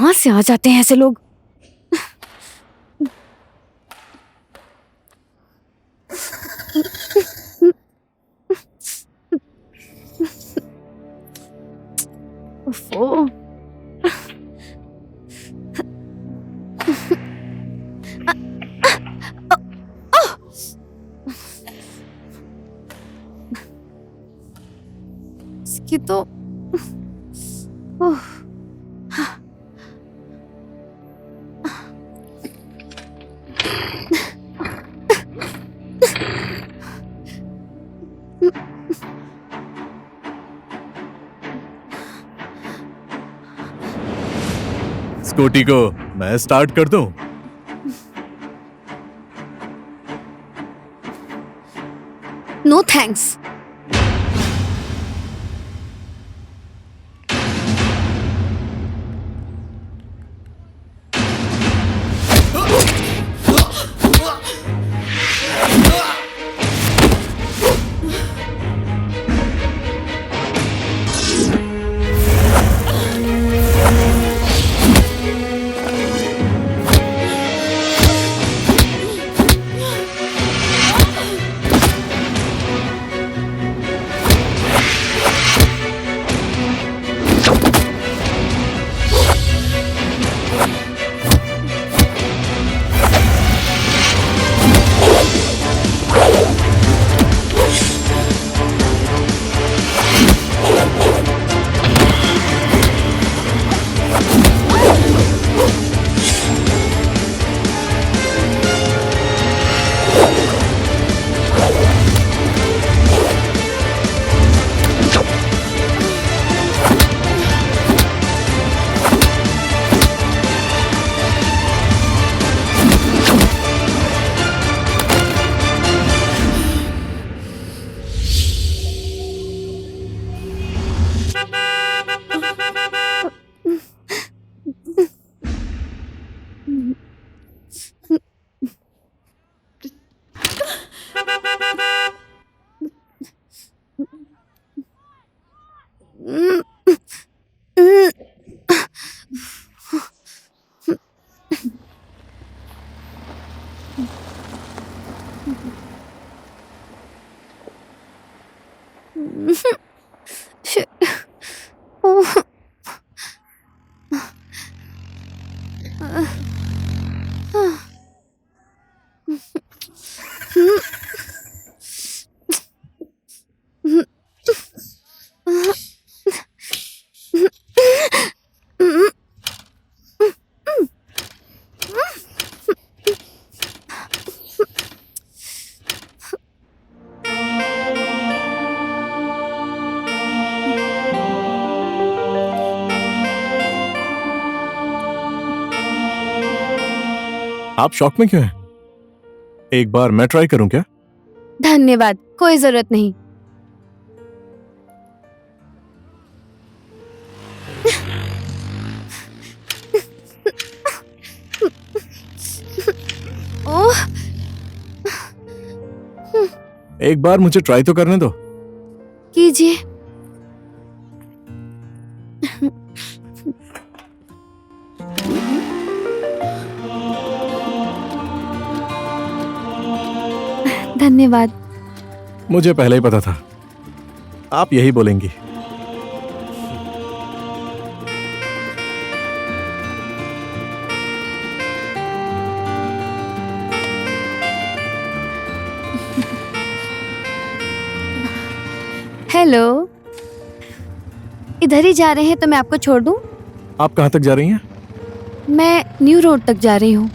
कहाँ से आ जाते हैं ऐसे लोग। ओफो। इसकी तो ओह। स्कूटी को मैं स्टार्ट कर दूं? No thanks. आप शॉक में क्यों हैं? एक बार मैं ट्राई करूं क्या? धन्यवाद, कोई जरूरत नहीं। ओह, एक बार मुझे ट्राई तो करने दो। कीजिए। धन्यवाद। मुझे पहले ही पता था आप यही बोलेंगी। हेलो, इधर ही जा रहे हैं तो मैं आपको छोड़ दूं? आप कहां तक जा रही हैं? मैं न्यू रोड तक जा रही हूँ।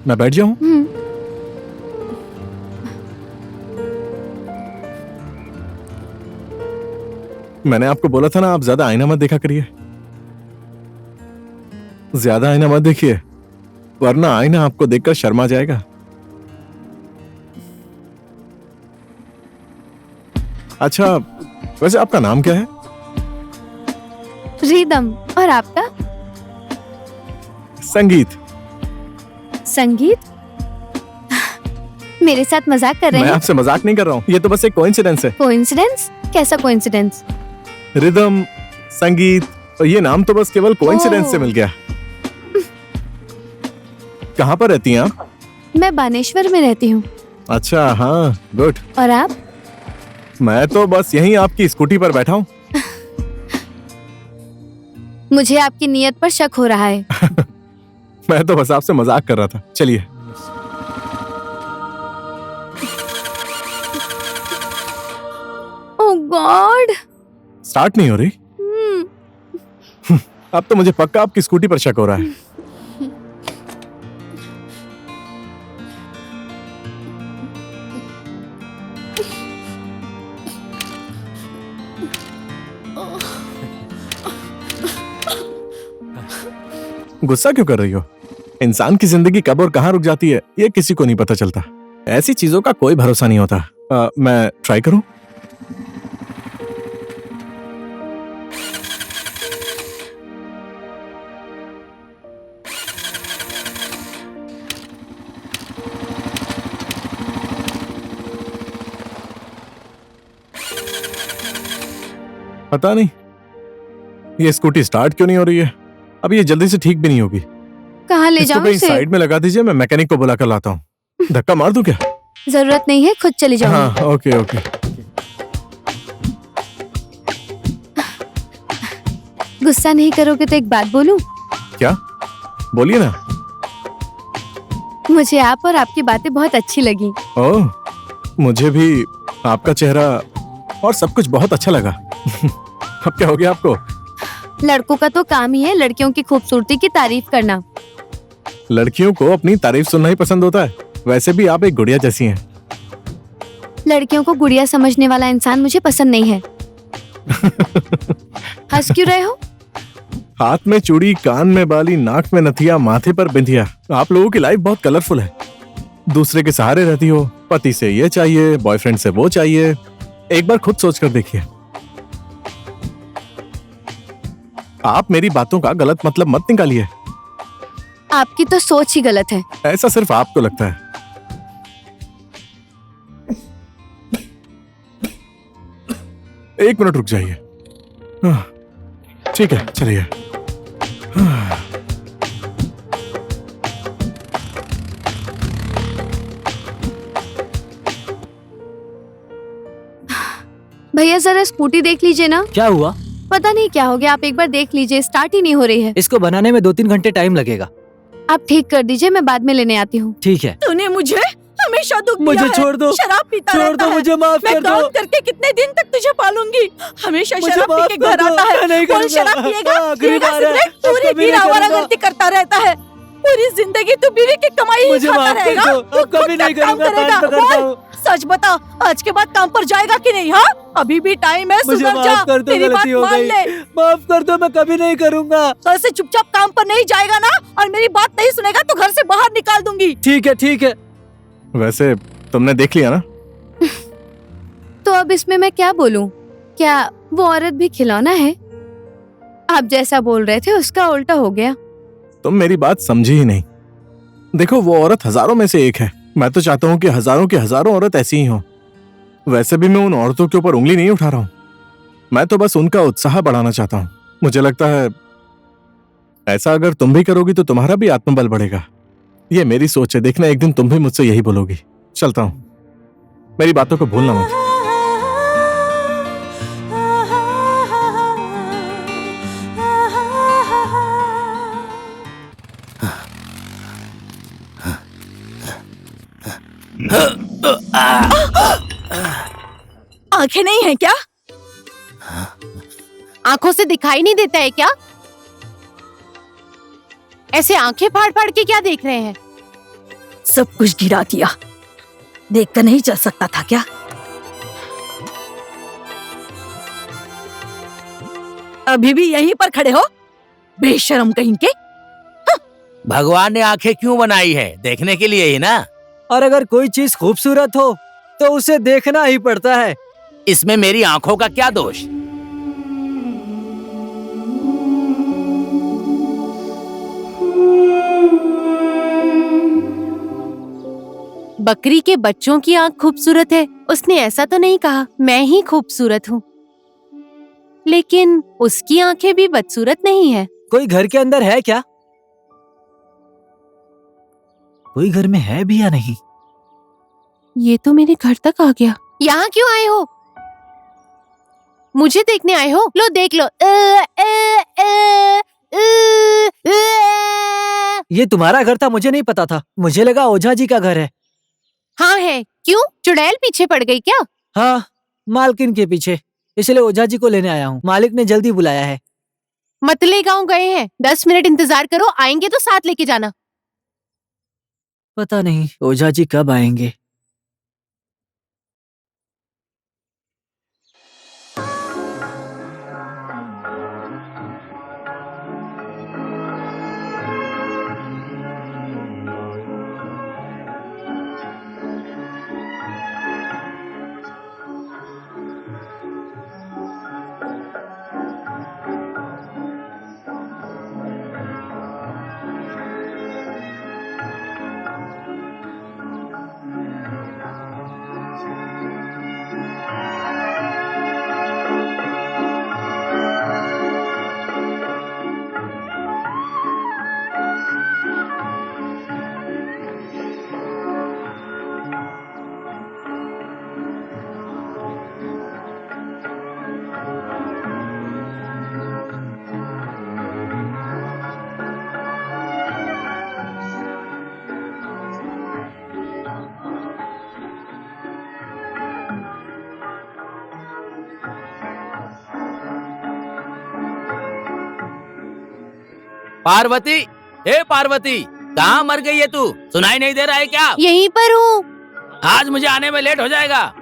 मैं बैठ जाऊं? मैंने आपको बोला था ना, आप ज्यादा आईना मत देखा करिए। ज्यादा आईना मत देखिए, वरना आईना आपको देखकर शर्मा जाएगा। अच्छा, वैसे आपका नाम क्या है? रिदम। और आपका? संगीत। संगीत? मेरे साथ मजाक कर रहे मैं हैं? आपसे मजाक नहीं कर रहा हूँ, ये तो बस एक कोइंसिडेंस है। कोइंसिडेंस? कैसा कोइंसिडेंस? रिदम, संगीत, और ये नाम तो बस केवल कोइंसिडेंस से मिल गया। कहाँ पर रहती हैं आप? मैं बानेश्वर में रहती हूँ। अच्छा, हाँ, गुड। और आप? मैं तो बस यहीं आपकी स्कूटी पर बैठा हूँ। मुझे आपकी नियत पर शक हो रहा है। मैं तो बस आपसे मजाक कर रहा था। चलिए। ओह गॉड। स्टार्ट नहीं हो रही? अब तो मुझे पक्का आपकी स्कूटी पर शक हो रहा है। गुस्सा क्यों कर रही हो? इंसान की जिंदगी कब और कहाँ रुक जाती है ये किसी को नहीं पता चलता। ऐसी चीजों का कोई भरोसा नहीं होता। मैं ट्राई करूं? पता नहीं ये स्कूटी स्टार्ट क्यों नहीं हो रही है। अब ये जल्दी से ठीक भी नहीं होगी। कहाँ ले इसको जाऊँ कहीं इसे? साइड में लगा दीजिए, मैं मैकेनिक को बुला कर लाता हूँ। धक्का मार दूं क्या? जरूरत नहीं है, खुद चली जाऊंगी। हाँ, ओके ओके। गुस्सा नहीं करोगे तो एक बात बोलूं? क्या? बोलिए ना। मुझे आप और आपकी बातें बहुत अच्छी लगी। ओह, मुझे भी आपका चेहरा और सब कुछ बहुत अच्छा लगा। अब क्या हो गया आपको? लड़कों का तो काम ही है लड़कियों की खूबसूरती की तारीफ करना। लड़कियों को अपनी तारीफ सुनना ही पसंद होता है। वैसे भी आप एक गुड़िया जैसी हैं। लड़कियों को गुड़िया समझने वाला इंसान मुझे पसंद नहीं है। हंस क्यों रहे हो? हाथ में चूड़ी, कान में बाली, नाक में नथिया, माथे पर बिंदिया। आप लोगों की लाइफ बहुत कलरफुल है। दूसरे के सहारे रहती हो, पति से ये चाहिए, बॉयफ्रेंड से वो चाहिए। एक बार खुद सोच कर देखिए। आप मेरी बातों का गलत मतलब मत निकालिए। आपकी तो सोच ही गलत है। ऐसा सिर्फ आपको लगता है। एक मिनट रुक जाइए। ठीक है, चलिए। भैया जरा स्कूटी देख लीजिए ना। क्या हुआ? पता नहीं क्या हो गया, आप एक बार देख लीजिए, स्टार्ट ही नहीं हो रही है। इसको बनाने में 2-3 घंटे टाइम लगेगा। आप ठीक कर दीजिए, मैं बाद में लेने आती हूँ। ठीक है। तूने मुझे हमेशा दुख मुझे दिया है। छोड़ दो। शराब पीता छोड़ रहता दो, है। मुझे माफ मैं कर दो। काम करके कितने दिन तक तुझे पालूंगी। हमेशा मुझे शराब माफ पी के कर घर दो। आता है। मैं नहीं कौन करूंगा। शराब पिएगा? आखिरी पिएगा बार है। सिगरेट, अब पूरी कभी दिन नहीं आवारा करूंगा। गर्दी करता रहता है। पूरी जिंदगी तू बीवी की कमाई ही मुझे खाता माफ कर रहेगा। दो। तू अब कभी खुद नहीं का काम करूंगा, करेगा। बात पकड़ता बोल, हूँ। सच बता, आज के बाद काम पर जाएगा कि नहीं? हाँ, अभी भी टाइम है, मुझे सुधर जा। माफ कर दो, मेरी बात गलती हो मान गई। ले। माफ कर दो, मैं कभी नहीं करूंगा। कल से चुपचाप काम पर नहीं जाएगा ना, और मेरी बात नहीं सुनेगा तो घर से बाहर निकाल दूंगी। ठीक है, ठीक है। वैसे तुमने देख लिया ना? तो अब इसमें मैं क्या बोलूं? क्या वो औरत भी खिलौना है? आप जैसा बोल रहे थे उसका उल्टा हो गया। तुम मेरी बात समझी ही नहीं। देखो, वो औरत हजारों में से एक है। मैं तो चाहता हूँ कि हजारों की हजारों औरत ऐसी ही हों। वैसे भी मैं उन औरतों के ऊपर उंगली नहीं उठा रहा हूँ। मैं तो बस उनका उत्साह बढ़ाना चाहता हूँ। मुझे लगता है ऐसा अगर तुम भी करोगी तो तुम्हारा भी आत्मबल बढ़ेगा। ये मेरी सोच है। देखना, एक दिन तुम भी मुझसे यही बोलोगी। चलता हूँ, मेरी बातों को भूलना मत। आंखें नहीं है क्या? आंखों से दिखाई नहीं देता है क्या? ऐसे आंखें फाड़ फाड़ के क्या देख रहे हैं? सब कुछ गिरा दिया। देख कर नहीं चल सकता था क्या? अभी भी यहीं पर खड़े हो, बेशरम कहीं के। भगवान ने आंखें क्यों बनाई है? देखने के लिए ही ना। और अगर कोई चीज खूबसूरत हो तो उसे देखना ही पड़ता है। इसमें मेरी आंखों का क्या दोष? बकरी के बच्चों की आंख खूबसूरत है, उसने ऐसा तो नहीं कहा। मैं ही खूबसूरत हूँ। लेकिन उसकी आंखें भी बदसूरत नहीं है। कोई घर के अंदर है क्या? कोई घर में है भी या नहीं? ये तो मेरे घर तक आ गया। यहाँ क्यों आए हो? मुझे देखने आए हो? लो देख लो। ये तुम्हारा घर था, मुझे नहीं पता था। मुझे लगा ओझा जी का घर है। हाँ है। क्यों, चुड़ैल पीछे पड़ गई क्या? हाँ, मालकिन के पीछे, इसलिए ओझा जी को लेने आया हूँ। मालिक ने जल्दी बुलाया है। मतले गांव गए हैं, 10 मिनट इंतजार करो, आएंगे तो साथ लेके जाना। पता नहीं ओझा जी कब आएंगे। पार्वती, हे पार्वती, कहाँ मर गई है तू? सुनाई नहीं दे रहा है क्या? यहीं पर हूँ। आज मुझे आने में लेट हो जाएगा।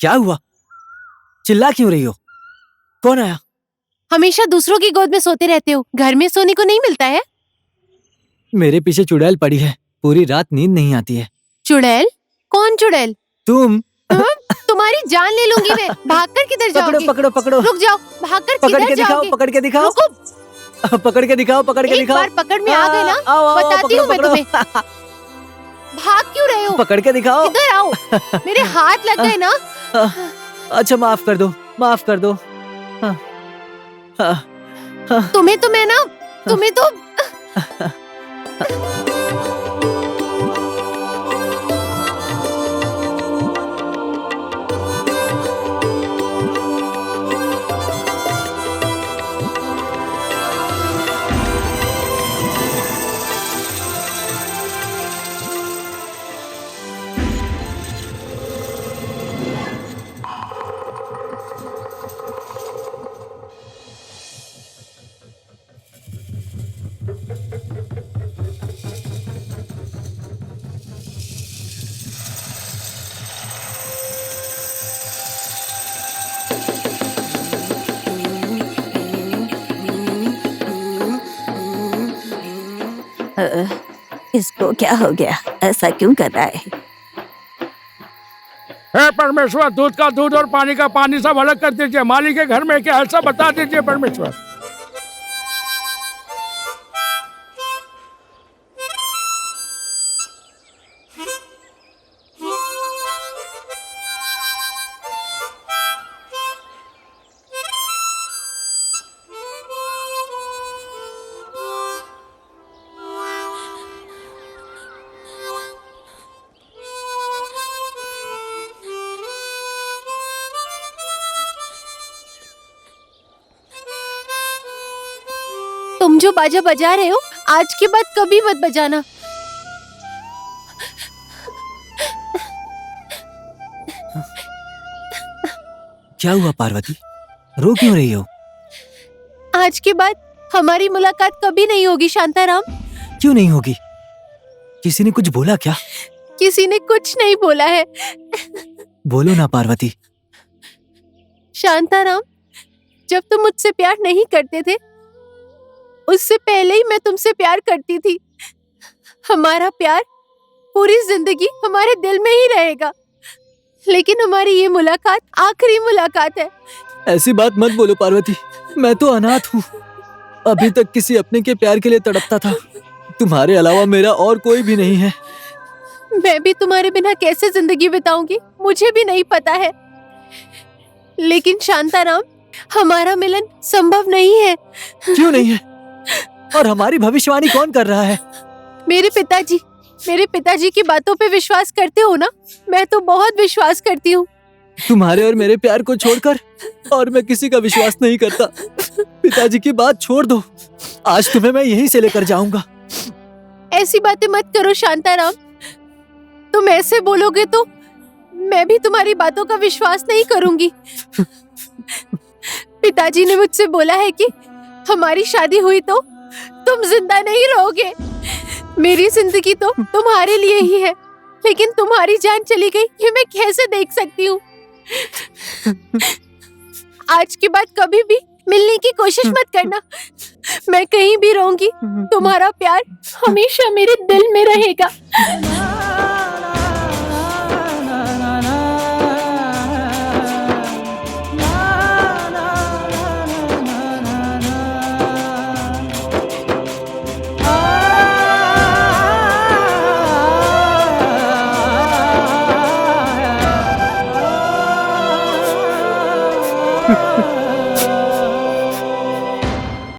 क्या हुआ? चिल्ला क्यों रही हो? कौन आया? हमेशा दूसरों की गोद में सोते रहते हो, घर में सोने को नहीं मिलता है? मेरे पीछे चुड़ैल पड़ी है, पूरी रात नींद नहीं आती है। चुड़ैल? कौन चुड़ैल? तुम। तुम्हारी जान ले लूंगी मैं। भागकर किधर पकड़ो जाओगी? पकड़ो पकड़ो। रुक जाओ, भागकर पकड़ किधर के दिखाओ, जाओगे? पकड़ के दिखाओ। रुको, पकड़ के दिखाओ, पकड़ के एक दिखाओ। बार पकड़ में आ गए ना, आओ, आओ, बताती हूँ मैं पकड़ो, तुम्हें। भाग क्यों रहे हो? पकड़ के दिखाओ। इधर आओ, मेरे हाथ लग गए ना। अच्छा माफ कर दो, माफ कर दो। हाँ, हाँ, तुम्हें तो मैं ना, तुम्हें तो इसको क्या हो गया? ऐसा क्यों कर रहा है? हे परमेश्वर, दूध का दूध और पानी का पानी सब अलग कर दीजिए। मालिक के घर में क्या है सब बता दीजिए परमेश्वर। तुम जो बाजा बजा रहे हो, आज के बाद कभी मत बजाना। क्या हुआ पार्वती? रो क्यों रही हो? आज के बाद हमारी मुलाकात कभी नहीं होगी शांताराम। क्यों नहीं होगी? किसी ने कुछ बोला क्या? किसी ने कुछ नहीं बोला है। बोलो ना पार्वती। शांताराम, जब तुम मुझसे प्यार नहीं करते थे, उससे पहले ही मैं तुमसे प्यार करती थी। हमारा प्यार पूरी जिंदगी हमारे दिल में ही रहेगा, लेकिन हमारी ये मुलाकात आखिरी मुलाकात है। ऐसी बात मत बोलो पार्वती, मैं तो अनाथ हूँ। अभी तक किसी अपने के प्यार के लिए तड़पता था। तुम्हारे अलावा मेरा और कोई भी नहीं है। मैं भी तुम्हारे बिना कैसे जिंदगी बिताऊंगी मुझे भी नहीं पता है, लेकिन शांताराम, हमारा मिलन संभव नहीं है। क्यों नहीं है? और हमारी भविष्यवाणी कौन कर रहा है? मेरे पिताजी की बातों पे विश्वास करते हो ना? मैं तो बहुत विश्वास करती हूँ। तुम्हारे और मेरे प्यार को छोड़कर और मैं किसी का विश्वास नहीं करता। पिताजी की बात छोड़ दो, आज तुम्हें मैं यहीं से लेकर जाऊंगा। ऐसी बातें मत करो शांताराम, तुम ऐसे बोलोगे तो मैं भी तुम्हारी बातों का विश्वास नहीं करूंगी। पिताजी ने मुझसे बोला है कि हमारी शादी हुई तो तुम जिंदा नहीं रहोगे। मेरी जिंदगी तो तुम्हारे लिए ही है, लेकिन तुम्हारी जान चली गई ये मैं कैसे देख सकती हूँ। आज के बाद कभी भी मिलने की कोशिश मत करना। मैं कहीं भी रहूंगी, तुम्हारा प्यार हमेशा मेरे दिल में रहेगा।